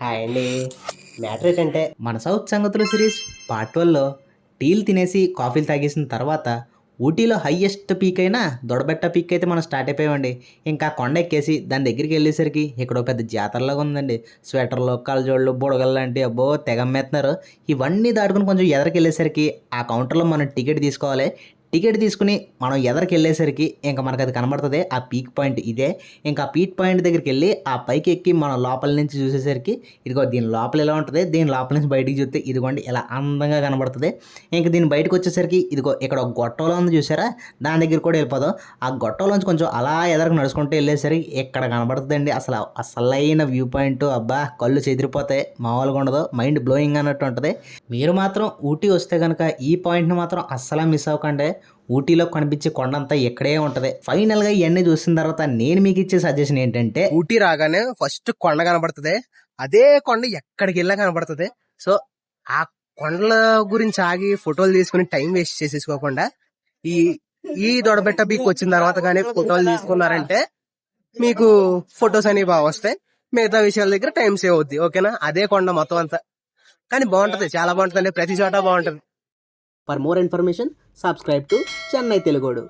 Hi అండి. Matter ఏంటంటే మన సౌత్ సంగతులు సిరీస్ పార్ట్ 12లో టీలు తినేసి కాఫీలు తాగేసిన తర్వాత ఊటీలో హైయెస్ట్ పీక్ అయినా దొడబెట్ట పీక్ అయితే మనం స్టార్ట్ అయిపోయామండి. ఇంకా కొండ ఎక్కేసి దాని దగ్గరికి వెళ్ళేసరికి ఇక్కడ ఒక పెద్ద జాతరలాగా ఉందండి. స్వెటర్లు, కళ్ళజోళ్ళు, బుడగలు లాంటి అబ్బో తెగమ్మేస్తున్నారు. ఇవన్నీ దాటుకుని కొంచెం ఎదరికి వెళ్ళేసరికి ఆ కౌంటర్లో మనం టికెట్ తీసుకోవాలి. టికెట్ తీసుకుని మనం ఎదరికి వెళ్ళేసరికి ఇంకా మనకు అది కనబడుతుంది. ఆ పీక్ పాయింట్ ఇదే. ఇంకా ఆ పీక్ పాయింట్ దగ్గరికి వెళ్ళి ఆ పైకి ఎక్కి మనం లోపల నుంచి చూసేసరికి ఇదిగో దీని లోపల ఇలా ఉంటుంది. దీని లోపల నుంచి బయటికి చూస్తే ఇదిగోండి ఇలా అందంగా కనబడుతుంది. ఇంక దీని బయటకు వచ్చేసరికి ఇదిగో ఇక్కడ ఒక గొట్టంలో ఉంది చూసారా, దాని దగ్గర కూడా వెళ్ళిపోదాం. ఆ గొట్టంలోంచి కొంచెం అలా ఎదరకు నడుచుకుంటూ వెళ్ళేసరికి ఇక్కడ కనబడుతుందండి అసలు అసలైన వ్యూ పాయింట్. అబ్బా కళ్ళు చెదిరిపోతాయి, మామూలుగా ఉండదు, మైండ్ బ్లోయింగ్ అన్నట్టు ఉంటుంది. మీరు మాత్రం ఊటీ వస్తే కనుక ఈ పాయింట్ని మాత్రం అస్సలు మిస్ అవ్వకండి. ఊటీలో కనిపించే కొండంతా ఇక్కడే ఉంటది. ఫైనల్ గా ఇవన్నీ చూసిన తర్వాత నేను మీకు ఇచ్చే సజెషన్ ఏంటంటే, ఊటీ రాగానే ఫస్ట్ కొండ కనబడుతుంది. అదే కొండ ఎక్కడికి వెళ్ళా కనబడుతుంది. సో ఆ కొండల గురించి ఆగి ఫోటోలు తీసుకుని టైం వేస్ట్ చేసేసుకోకుండా ఈ ఈ దొడబెట్ట పీక్ వచ్చిన తర్వాత కానీ ఫోటోలు తీసుకున్నారంటే మీకు ఫొటోస్ అనేవి బాగా వస్తాయి. మిగతా విషయాల దగ్గర టైం సేవ్ అవుద్ది. ఓకేనా? అదే కొండ మొత్తం అంతా. కానీ బాగుంటది, చాలా బాగుంటుంది. ప్రతి చోట బాగుంటది. For more information subscribe to Chennai తెలుగోడు.